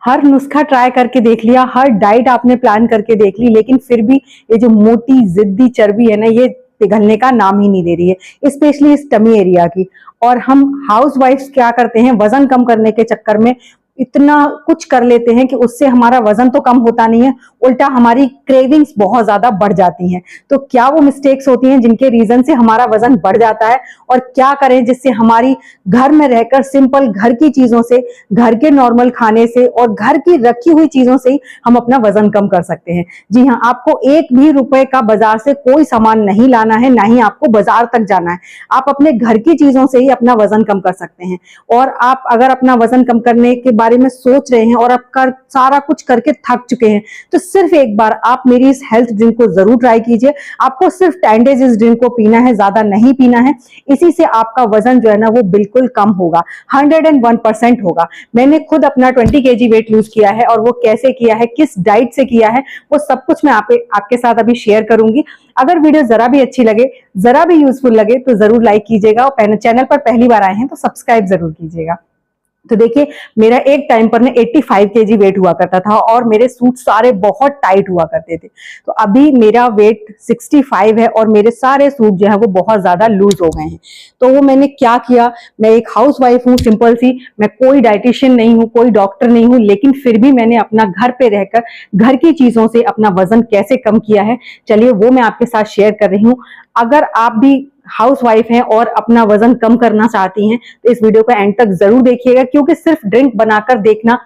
हर नुस्खा ट्राई करके देख लिया, हर डाइट आपने प्लान करके देख ली, लेकिन फिर भी ये जो मोटी जिद्दी चर्बी है ना, ये पिघलने का नाम ही नहीं दे रही है, स्पेशली इस टमी एरिया की। और हम हाउस वाइफ्स क्या करते हैं, वजन कम करने के चक्कर में इतना कुछ कर लेते हैं कि उससे हमारा वजन तो कम होता नहीं है, उल्टा हमारी क्रेविंग्स बहुत ज्यादा बढ़ जाती हैं। तो क्या वो मिस्टेक्स होती हैं जिनके रीजन से हमारा वजन बढ़ जाता है, और क्या करें जिससे हमारी घर में रहकर सिंपल घर की चीजों से, घर के नॉर्मल खाने से और घर की रखी हुई चीजों से ही हम अपना वजन कम कर सकते हैं। जी हाँ, आपको एक भी रुपए का बाजार से कोई सामान नहीं लाना है, ना ही आपको बाजार तक जाना है। आप अपने घर की चीजों से ही अपना वजन कम कर सकते हैं। और आप अगर अपना वजन कम करने के बारे में सोच रहे हैं और आप सारा कुछ करके थक चुके हैं, तो सिर्फ एक बार आप मेरी इस हेल्थ ड्रिंक को जरूर ट्राई कीजिए। आपको सिर्फ 10 डेज इस ड्रिंक को पीना है, ज्यादा नहीं पीना है। इसी से आपका वजन जो है ना वो बिल्कुल कम होगा, 101% होगा। मैंने खुद अपना 20 kg वेट लूज किया है, और वो कैसे किया है, किस डाइट से किया है, वो सब कुछ मैं आपके साथ अभी शेयर करूंगी। अगर वीडियो जरा भी अच्छी लगे, जरा भी यूजफुल लगे, तो जरूर लाइक कीजिएगा, और चैनल पर पहली बार आए हैं तो सब्सक्राइब जरूर कीजिएगा। तो देखिए, मेरा एक टाइम पर ना 85 kg वेट हुआ करता था, और मेरे सूट सारे बहुत टाइट हुआ करते थे। तो अभी मेरा वेट 65 है, और मेरे सारे सूट जो है वो बहुत ज्यादा लूज हो गए हैं। तो वो मैंने क्या किया, मैं एक हाउस वाइफ हूँ सिंपल सी, मैं कोई डाइटिशियन नहीं हूँ, कोई डॉक्टर नहीं हूँ, लेकिन फिर भी मैंने अपना घर पे रहकर घर की चीजों से अपना वजन कैसे कम किया है, चलिए वो मैं आपके साथ शेयर कर रही हूँ। अगर आप भी हाउस वाइफ हैं और अपना वजन कम करना चाहती हैं, तो इस वीडियो को एंड तक जरूर देखिएगा, क्योंकि सिर्फ ड्रिंक बनाकर देखना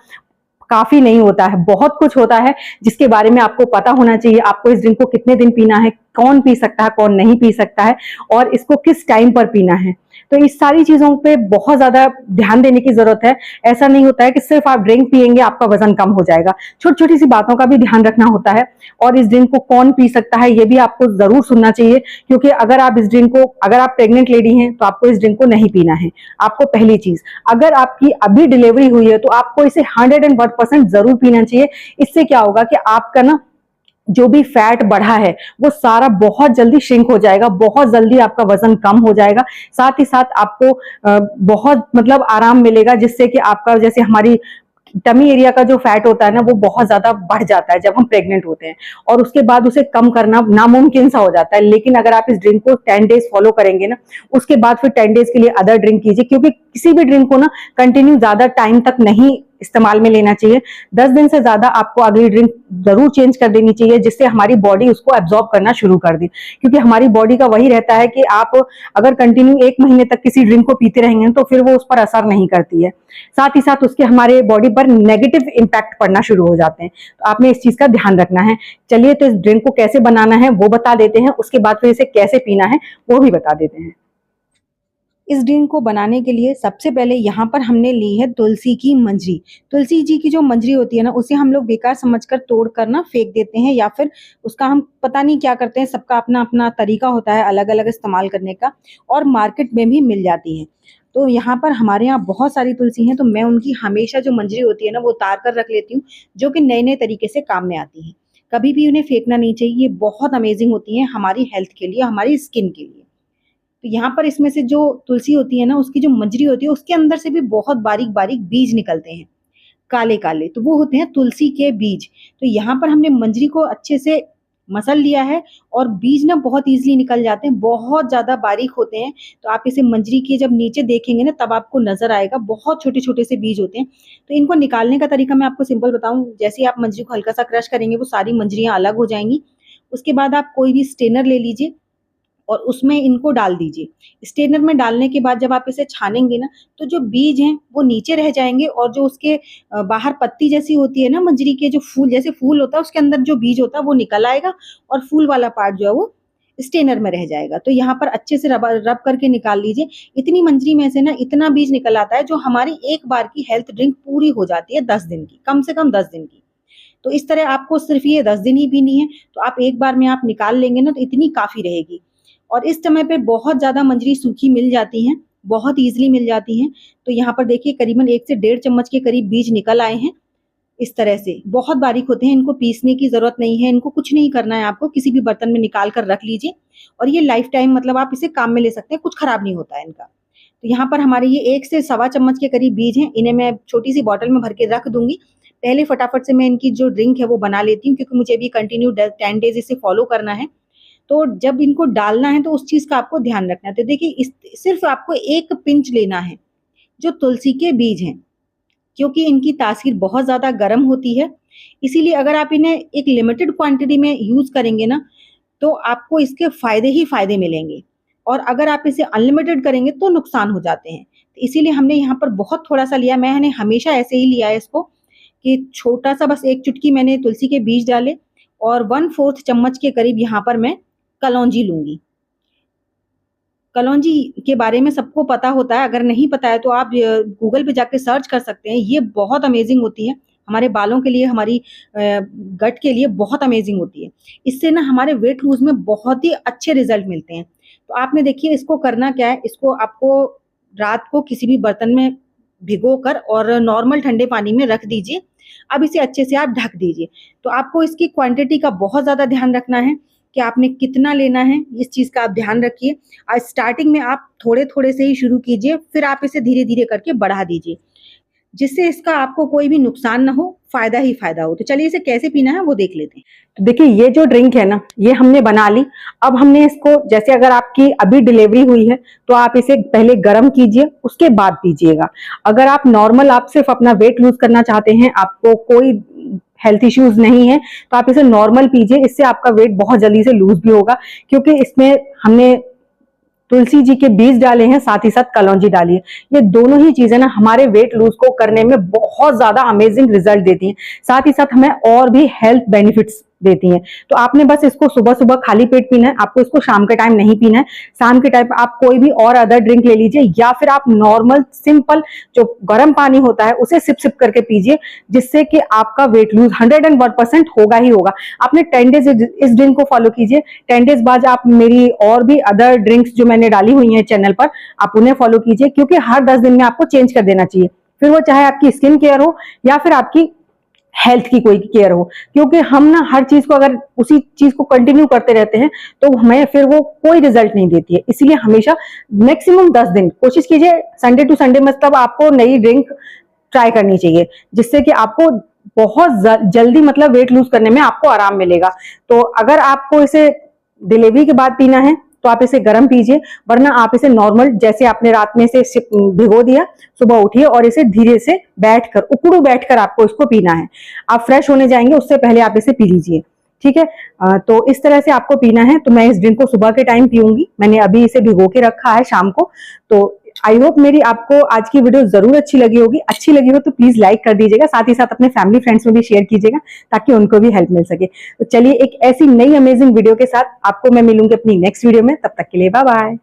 काफी नहीं होता है, बहुत कुछ होता है जिसके बारे में आपको पता होना चाहिए। आपको इस ड्रिंक को कितने दिन पीना है, कौन पी सकता है, कौन नहीं पी सकता है, और इसको किस टाइम पर पीना है। तो इस सारी चीजों पे बहुत ज्यादा ध्यान देने की जरूरत है। ऐसा नहीं होता है कि सिर्फ आप ड्रिंक पिएंगे आपका वजन कम हो जाएगा, छोटी छोटी सी बातों का भी ध्यान रखना होता है। और इस ड्रिंक को कौन पी सकता है ये भी आपको जरूर सुनना चाहिए, क्योंकि अगर आप इस ड्रिंक को, अगर आप प्रेग्नेंट लेडी हैं तो आपको इस ड्रिंक को नहीं पीना है। आपको पहली चीज, अगर आपकी अभी डिलीवरी हुई है तो आपको इसे 101% जरूर पीना चाहिए। इससे क्या होगा कि आपका ना जो भी फैट बढ़ा है वो सारा बहुत जल्दी श्रिंक हो जाएगा, बहुत जल्दी आपका वजन कम हो जाएगा। साथ ही साथ आपको बहुत मतलब आराम मिलेगा, जिससे कि आपका, जैसे हमारी टमी एरिया का जो फैट होता है ना वो बहुत ज्यादा बढ़ जाता है जब हम प्रेग्नेंट होते हैं, और उसके बाद उसे कम करना नामुमकिन सा हो जाता है। लेकिन अगर आप इस ड्रिंक को 10 डेज फॉलो करेंगे ना, उसके बाद फिर 10 डेज के लिए अदर ड्रिंक कीजिए, क्योंकि किसी भी ड्रिंक को ना कंटिन्यू ज्यादा टाइम तक नहीं इस्तेमाल में लेना चाहिए। 10 दिन से ज्यादा आपको अगली ड्रिंक जरूर चेंज कर देनी चाहिए, जिससे हमारी बॉडी उसको एब्जॉर्ब करना शुरू कर दे। क्योंकि हमारी बॉडी का वही रहता है कि आप अगर कंटिन्यू 1 महीने तक किसी ड्रिंक को पीते रहेंगे तो फिर वो उस पर असर नहीं करती है, साथ ही साथ उसके हमारे बॉडी पर नेगेटिव इंपैक्ट पड़ना शुरू हो जाते हैं। तो आपने इस चीज का ध्यान रखना है। चलिए, तो इस ड्रिंक को कैसे बनाना है वो बता देते हैं, उसके बाद फिर इसे कैसे पीना है वो भी बता देते हैं। इस ड्रिंक को बनाने के लिए सबसे पहले यहाँ पर हमने ली है तुलसी की मंजरी। तुलसी जी की जो मंजरी होती है ना, उसे हम लोग बेकार समझकर तोड़ कर ना फेंक देते हैं, या फिर उसका हम पता नहीं क्या करते हैं। सबका अपना अपना तरीका होता है अलग अलग इस्तेमाल करने का, और मार्केट में भी मिल जाती है। तो यहाँ पर हमारे यहाँ बहुत सारी तुलसी हैं, तो मैं उनकी हमेशा जो मंजरी होती है ना वो उतार कर रख लेती हूँ, जो कि नए नए तरीके से काम में आती है। कभी भी उन्हें फेंकना नहीं चाहिए, ये बहुत अमेजिंग होती है हमारी हेल्थ के लिए, हमारी स्किन के लिए। तो यहाँ पर इसमें से जो तुलसी होती है ना, उसकी जो मंजरी होती है उसके अंदर से भी बहुत बारीक बारीक बीज निकलते हैं, काले काले, तो वो होते हैं तुलसी के बीज। तो यहाँ पर हमने मंजरी को अच्छे से मसल लिया है, और बीज ना बहुत इजीली निकल जाते हैं, बहुत ज्यादा बारीक होते हैं। तो आप इसे मंजरी के जब नीचे देखेंगे ना तब आपको नजर आएगा, बहुत छोटे छोटे से बीज होते हैं। तो इनको निकालने का तरीका मैं आपको सिंपल बताऊं, जैसे ही आप मंजरी को हल्का सा क्रश करेंगे वो सारी मंजरियां अलग हो जाएंगी। उसके बाद आप कोई भी स्टेनर ले लीजिए और उसमें इनको डाल दीजिए। स्टेनर में डालने के बाद जब आप इसे छानेंगे ना, तो जो बीज हैं वो नीचे रह जाएंगे, और जो उसके बाहर पत्ती जैसी होती है ना मंजरी के, जो फूल जैसे फूल होता है उसके अंदर जो बीज होता है वो निकल आएगा, और फूल वाला पार्ट जो है वो स्टेनर में रह जाएगा। तो यहाँ पर अच्छे से रब करके निकाल लीजिए। इतनी मंजरी में से ना इतना बीज निकल आता है जो हमारी एक बार की हेल्थ ड्रिंक पूरी हो जाती है 10 दिन की, कम से कम 10 दिन की। तो इस तरह आपको सिर्फ ये 10 दिन ही पीनी है, तो आप एक बार में आप निकाल लेंगे ना तो इतनी काफी रहेगी। और इस समय पे बहुत ज्यादा मंजरी सूखी मिल जाती हैं, बहुत ईजिली मिल जाती हैं। तो यहाँ पर देखिए करीबन 1 से 1.5 चम्मच के करीब बीज निकल आए हैं। इस तरह से बहुत बारीक होते हैं, इनको पीसने की जरूरत नहीं है, इनको कुछ नहीं करना है, आपको किसी भी बर्तन में निकाल कर रख लीजिए, और ये लाइफ टाइम मतलब आप इसे काम में ले सकते हैं, कुछ खराब नहीं होता है इनका। तो यहाँ पर हमारे ये 1 से 1.25 चम्मच के करीब बीज हैं, इन्हें मैं छोटी सी बॉटल में भर के रख दूंगी। पहले फटाफट से मैं इनकी जो ड्रिंक है वो बना लेती हूँ, क्योंकि मुझे भी कंटिन्यू 10 डेज इसे फॉलो करना है। तो जब इनको डालना है तो उस चीज़ का आपको ध्यान रखना है। तो देखिए इस सिर्फ़ आपको 1 पिंच लेना है, जो तुलसी के बीज हैं, क्योंकि इनकी तासीर बहुत ज़्यादा गर्म होती है, इसीलिए अगर आप इन्हें एक लिमिटेड क्वांटिटी में यूज़ करेंगे ना, तो आपको इसके फ़ायदे ही फ़ायदे मिलेंगे, और अगर आप इसे अनलिमिटेड करेंगे तो नुकसान हो जाते हैं। तो इसीलिए हमने यहाँ पर बहुत थोड़ा-सा लिया, मैंने हमेशा ऐसे ही लिया है इसको, कि छोटा-सा बस 1 चुटकी मैंने तुलसी के बीज डाले और 1/4 चम्मच के करीब यहाँ पर मैं कलौंजी लूँगी। कलौंजी के बारे में सबको पता होता है, अगर नहीं पता है तो आप गूगल पे जाके सर्च कर सकते हैं। ये बहुत अमेज़िंग होती है, हमारे बालों के लिए, हमारी गट के लिए बहुत अमेज़िंग होती है। इससे ना हमारे वेट लूज़ में बहुत ही अच्छे रिज़ल्ट मिलते हैं। तो आपने देखिए इसको करना क्या है, इसको आपको रात को किसी भी बर्तन में भिगोकर और नॉर्मल ठंडे पानी में रख दीजिए। अब इसे अच्छे से आप ढक दीजिए। तो आपको इसकी क्वांटिटी का बहुत ज़्यादा ध्यान रखना है कि आपने कितना लेना है, इस चीज़ का आप ध्यान रखिए। स्टार्टिंग में आप थोड़े-थोड़े से ही शुरू कीजिए, फिर आप इसे धीरे-धीरे करके बढ़ा दीजिए, जिससे इसका आपको कोई भी नुकसान ना हो, फ़ायदा ही फ़ायदा हो। तो चलिए इसे कैसे पीना है वो देख लेते हैं। तो देखिए ये जो ड्रिंक है ना, ये हमने बना ली। अब हमने इसको, जैसे अगर आपकी अभी डिलीवरी हुई है तो आप इसे पहले गर्म कीजिए, उसके बाद पीजिएगा। अगर आप नॉर्मल, आप सिर्फ अपना वेट लूज करना चाहते हैं, आपको कोई हेल्थ इश्यूज नहीं है, तो आप इसे नॉर्मल पीजिए। इससे आपका वेट बहुत जल्दी से लूज भी होगा, क्योंकि इसमें हमने तुलसी जी के बीज डाले हैं, साथ ही साथ कलौंजी डाली है। ये दोनों ही चीजें ना हमारे वेट लूज को करने में बहुत ज्यादा अमेजिंग रिजल्ट देती हैं, साथ ही साथ हमें और भी हेल्थ बेनिफिट्स देती हैं। तो आपने बस इसको सुबह सुबह खाली पेट पीना है, आपको इसको शाम के टाइम नहीं पीना है। शाम के टाइम आप कोई भी और अदर ड्रिंक ले लीजिए, या फिर आप नॉर्मल सिंपल जो गर्म पानी होता है उसे सिप सिप करके पीजिए, जिससे कि आपका वेट लूज 101% होगा ही होगा। आपने 10 डेज इस ड्रिंक को फॉलो कीजिए। 10 डेज बाद आप मेरी और भी अदर ड्रिंक्स जो मैंने डाली हुई हैं चैनल पर, आप उन्हें फॉलो कीजिए, क्योंकि हर 10 दिन में आपको चेंज कर देना चाहिए। फिर वो चाहे आपकी स्किन केयर हो या फिर आपकी हेल्थ की कोई केयर हो, क्योंकि हम ना हर चीज को, अगर उसी चीज को कंटिन्यू करते रहते हैं तो हमें फिर वो कोई रिजल्ट नहीं देती है। इसीलिए हमेशा मैक्सिमम 10 दिन कोशिश कीजिए, संडे टू संडे मतलब आपको नई ड्रिंक ट्राई करनी चाहिए, जिससे कि आपको बहुत जल्दी मतलब वेट लूज करने में आपको आराम मिलेगा। तो अगर आपको इसे डिलीवरी के बाद पीना है तो आप इसे गर्म पीजिए, वरना आप इसे नॉर्मल, जैसे आपने रात में इसे भिगो दिया, सुबह उठिए और इसे धीरे से बैठकर, उकड़ू बैठकर आपको इसको पीना है। आप फ्रेश होने जाएंगे उससे पहले आप इसे पी लीजिए, ठीक है। तो इस तरह से आपको पीना है। तो मैं इस ड्रिंक को सुबह के टाइम पीऊंगी, मैंने अभी इसे भिगो के रखा है शाम को। तो आई होप मेरी आपको आज की वीडियो जरूर अच्छी लगी होगी। अच्छी लगी हो तो प्लीज लाइक कर दीजिएगा, साथ ही साथ अपने फैमिली फ्रेंड्स में भी शेयर कीजिएगा, ताकि उनको भी हेल्प मिल सके। तो चलिए एक ऐसी नई अमेजिंग वीडियो के साथ आपको मैं मिलूंगी अपनी नेक्स्ट वीडियो में। तब तक के लिए बाय बाय।